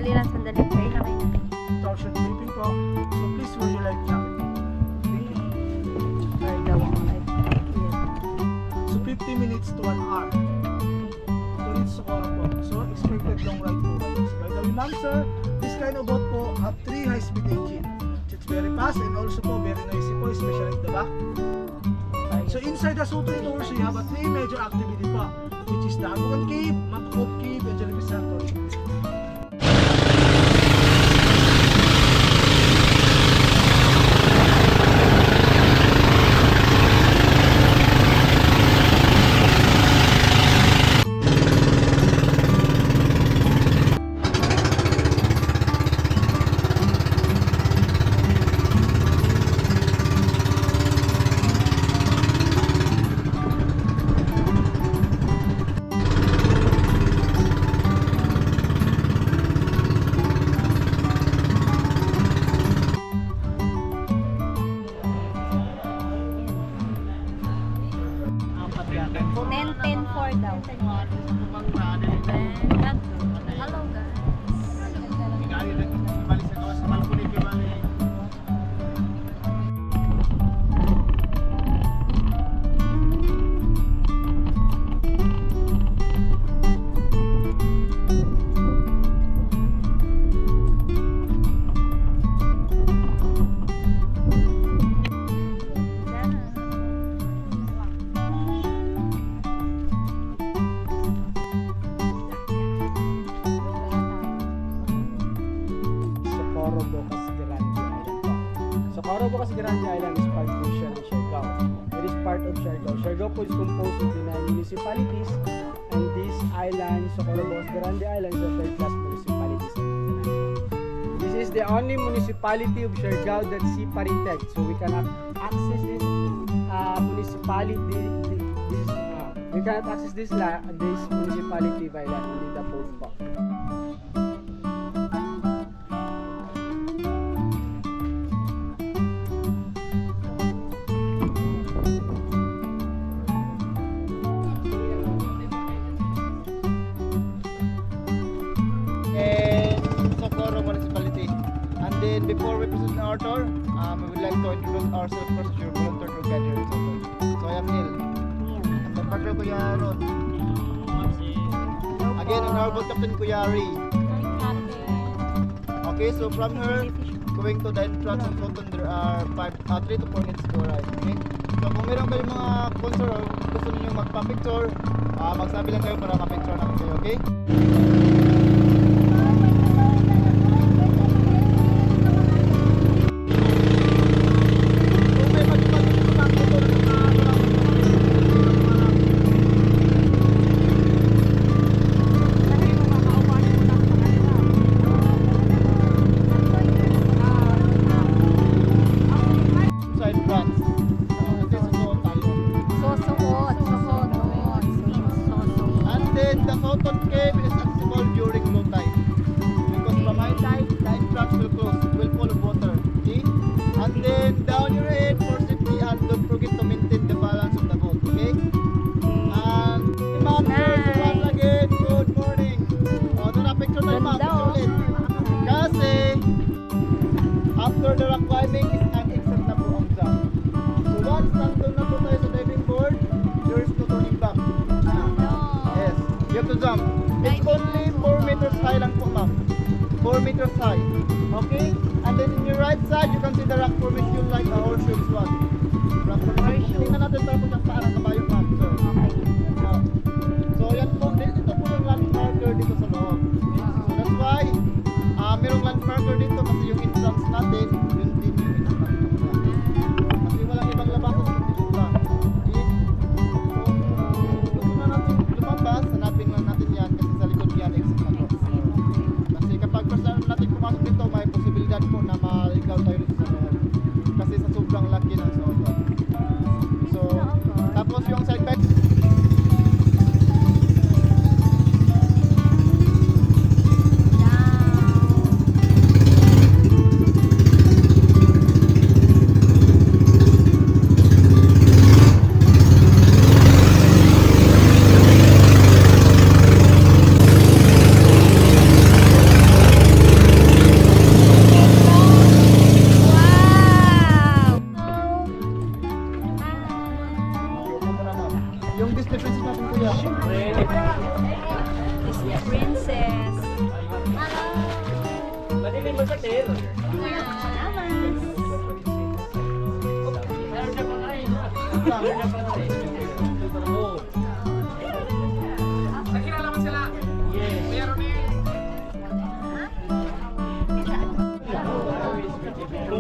Sandali lang, sandali. Pray na kayo. Torsion briefing po. So please wear your life jacket. Thank you. Or daw ang life. So 50 minutes to 1 hour. To reach Socorro po. So expected long ride po. By the way, ma'am sir, this kind of boat po have 3 high-speed engine. It's very fast and also po very noisy po, especially at the back. So inside the Soto Tours, we have a 3 major activity po, which is the Aguan Cave, Mount Cave, and Jellyfish Santos. Hello guys. Socorro Bocas Grande Island is part of Siargao. It is part of Siargao. Siargao po is composed of the 9 municipalities, and this island, Socorro Bocas Grande Island, is the third class municipalities of the island. This is the only municipality of Siargao that see Paritech, so we cannot access this municipality. We cannot access this municipality by land, only the boat po. Socorro Municipality. And then before we proceed our tour, we would like to introduce ourselves first as your volunteer tour guide here in Socorro. So I am Neil. And the partner Kuya Ron. Again, and our boat captain Kuya Ray. Okay, so from here, going to the entrance of Soton, there are 3 to 4 minutes to arrive. Okay? So kung meron kayong mga sponsor o gusto niyo magpa-picture, magsabi lang kayo para ma-picture namin kayo, okay? The Soton Cave is accessible during low tide because from high tide, the entrance will close, will full of water. Okay? And then down your head for safety and don't forget to maintain the balance of the boat. Okay? And once again, good morning. O, ito na picture tayo ma'am. Ulit. Kasi after the rock climbing is an exit na po ang jump. So once nandun na po tayo sa diving board, there is no turning back. Yes. You have to jump. It's only 4 meters high lang po ma'am. 4 meters high. Okay? And then in your right side, you can see the rock formation like a horseshoe swan. Rock formation. Tingnan natin para po siyang parang kabayo ma'am. Sir. So yan po. Ito po yung land marker dito sa loob. So that's why merong land marker dito kasi yung entrance natin, yun din yung entrance. Kasi walang ibang labasan kundi yun lang. Okay? So gusto na natin lumabas, hanapin lang natin yan kasi sa likod yan exit na po. Kasi kapag first natin pumasok dito, may posibilidad po na maligaw tayo dito sa loob. Kasi sa sobrang laki ng Soton. So, tapos yung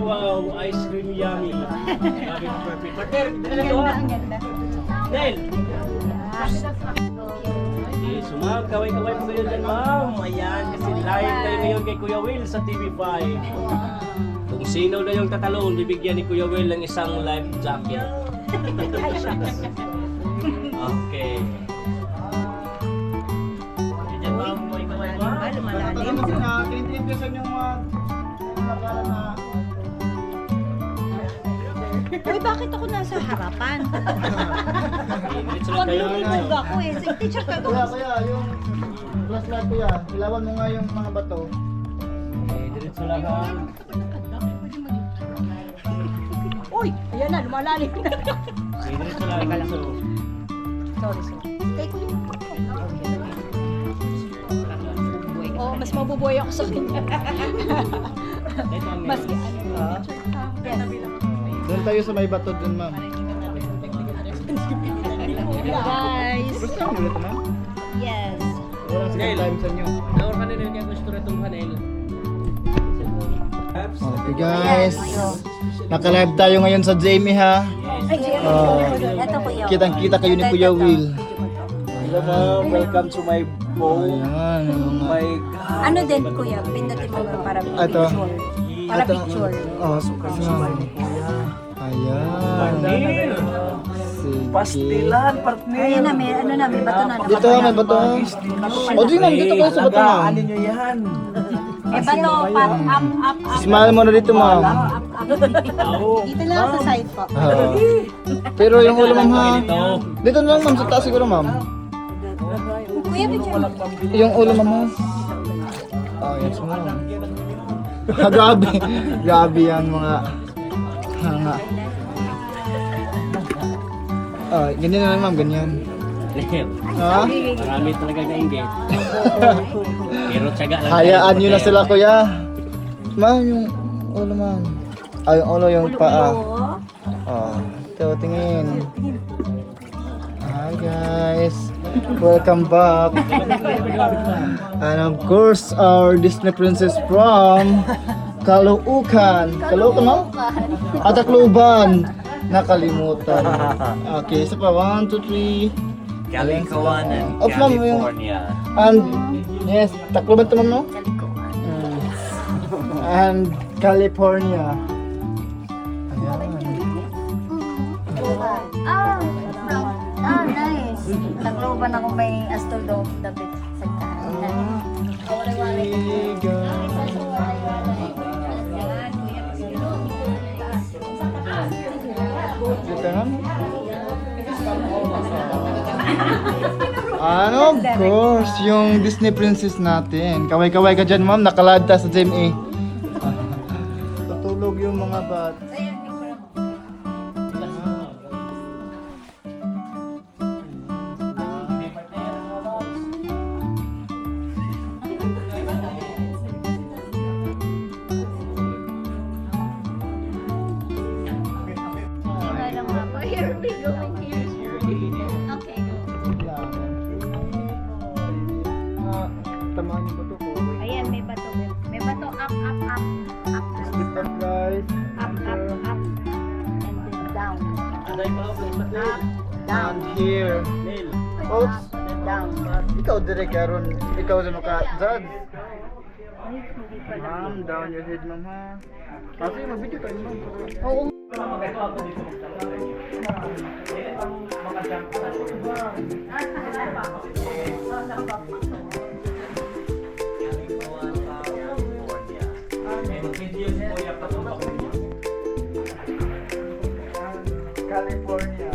Wow, ice cream yummy. Grabe, perfect. Partner, dito ha. Nel. Okay, so ma'am, kaway-kaway po kayo dyan, ma'am. Ayan, kasi live tayo ngayon kay Kuya Will sa TV5. Kung sino na yung tatalon, bibigyan ni Kuya Will ng isang life jacket. Okay. Okay dyan, ma'am. Kaway-kaway, ma'am. Malalim. Kinintindihan yung mga nakala na Uy, bakit ako nasa harapan? Diretso lang kayo. Pag-lumulog ako eh. Sige, teacher ka kuya, yung flashlight kuya, ilawan mo nga yung mga bato. Okay, diretso lang ha. Uy, ayan na, lumalalim na. Okay, diretso lang. So, Sorry. Kay ko yung oh, mas mabubuhay ako sa kanya. Mas Doon tayo sa may bato dun, ma'am. guys. Gusto mo ulit, ma'am? Yes. Walang second time sa inyo. nawar ka nila yung gusto na itong panel. Okay guys, naka-live tayo ngayon sa Jamie ha. Ito po yun. Kitang-kita kayo ni Kuya Will. Hello ma'am, welcome to my phone. Ayan, yung mga... My God. Ano din kuya, pindutin mo para Ito. picture. Para Ito. picture. Oh, ayan. Sige. Pastilan, partner. Ayan na, may ano na, may bato na. Dito, may bato. O, di ma'am, dito kayo sa bato, ma'am. Ano nyo yan? May bato, up. Smile mo na dito, ma'am. Dito lang sa side po. Ah. Pero yung ulo, ma'am, ha? Ito. Dito na lang, ma'am. Sa taas siguro, ma'am. Kuya, picture mo. Yung ulo, ma'am, ha? Oh, yes, ma'am. Grabe. Grabe yan, mga... Hanga. Ah, ganyan na lang, ma'am. Ganyan. Ha? Marami talaga nainggit. Pero tiyaga lang. Hayaan nyo na sila, kuya. Ma'am, yung ulo, ma'am. Ay, yung ulo, yung paa. Oh, ito, tingin. Hi, guys. Welcome back. And of course, our Disney princess from Caloocan. Caloocan, ma'am? At Tacloban. Nakalimutan. Okay, isa pa. 1, 2, 3. Caloocan and Off lang mo yung- California. And, yes, Tacloban to, ma'am, no? And California. Ayan. Nice. Tagloban ako may Astrodome David sa Ano, of course, yung Disney princess natin. Kaway-kaway ka dyan, ma'am. Nakalada sa GMA. Tutulog yung mga bat. Here we go. Okay. Tamaan yung bato ko. Ayan, may bato. May bato. Up. Step guys. Up. And then down. Up. Down. And here. Neil. Oops. Down. Ikaw direct karon. Ikaw sa maka-judge. Ay, hindi pala. Ma'am, down your head, ma'am, ha? Kasi mag-video tayo, ma'am. Oo. California.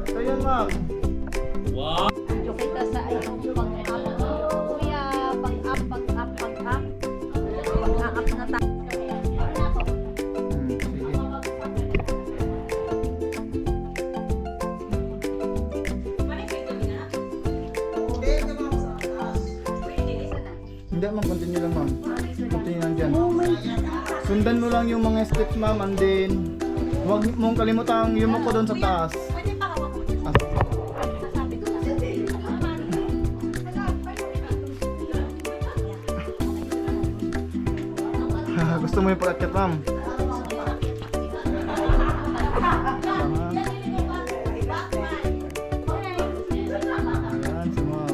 So yun, ma'am. Wow. Kita sa ayong pang-up. Kuya, pang-up. Pang-up na tayo. Sige. Sundan mo lang yung mga steps, ma'am, and then huwag mong kalimutang yumuko doon sa taas. Pwede pa hawak ko. Ah, Sasabi ko gusto mo yung pag-akyat, ma'am? Ayan, si ma'am.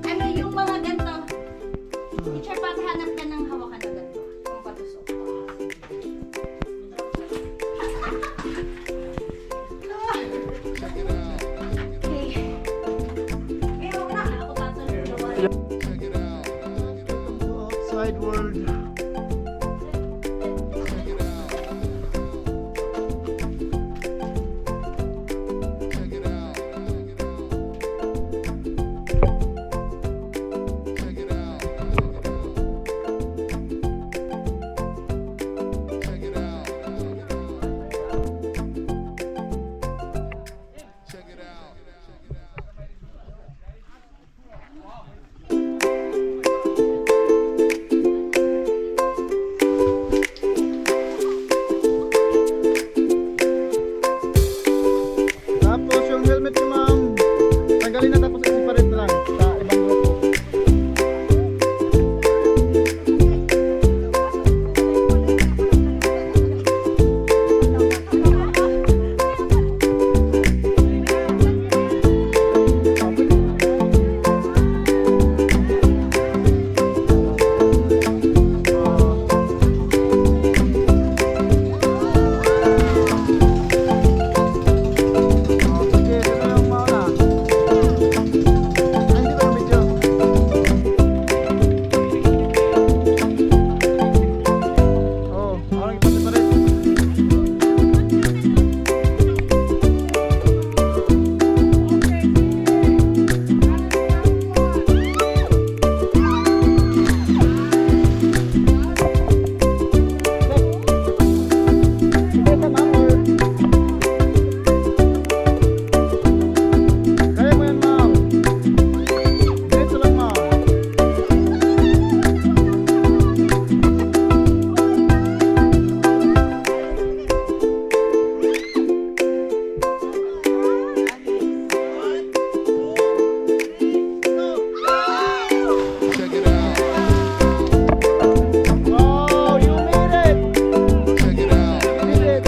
Ano yung mga ganito? Teacher, paghanap ka ng hawakan na ganito. Yung patusok. Okay. Eh, huwag na. Ako tatanong. Outside world. Tapos yung helmet niyo, ma'am, tanggalin na tapos i-separate na lang sa ibang grupo. Sige, sino yung mauna? Ay, hindi ba yung video? Oo, ako lang ipa-separate. Sige, ma'am, or kaya mo yan, ma'am. Diretso lang, ma'am. Wow, you made it! You made it!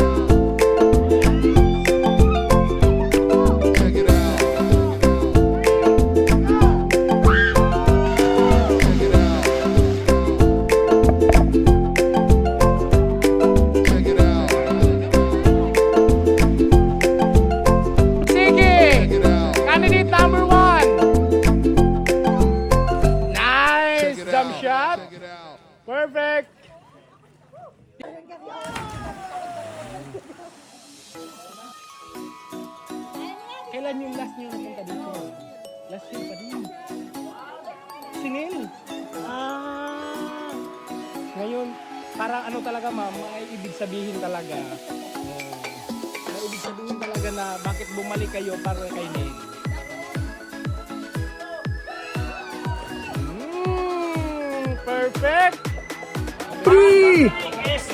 Sige! Candidate number 1! Nice! Jump shot! Perfect! Kailan yung last nyo napunta dito? Last year pa din. Singil? Ah! Ngayon, parang ano talaga ma'am, may ibig sabihin talaga. May ibig sabihin talaga na bakit bumalik kayo para kay Neil. Perfect! Three!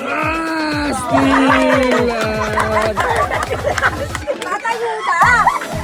Ah! Still! Matayuda!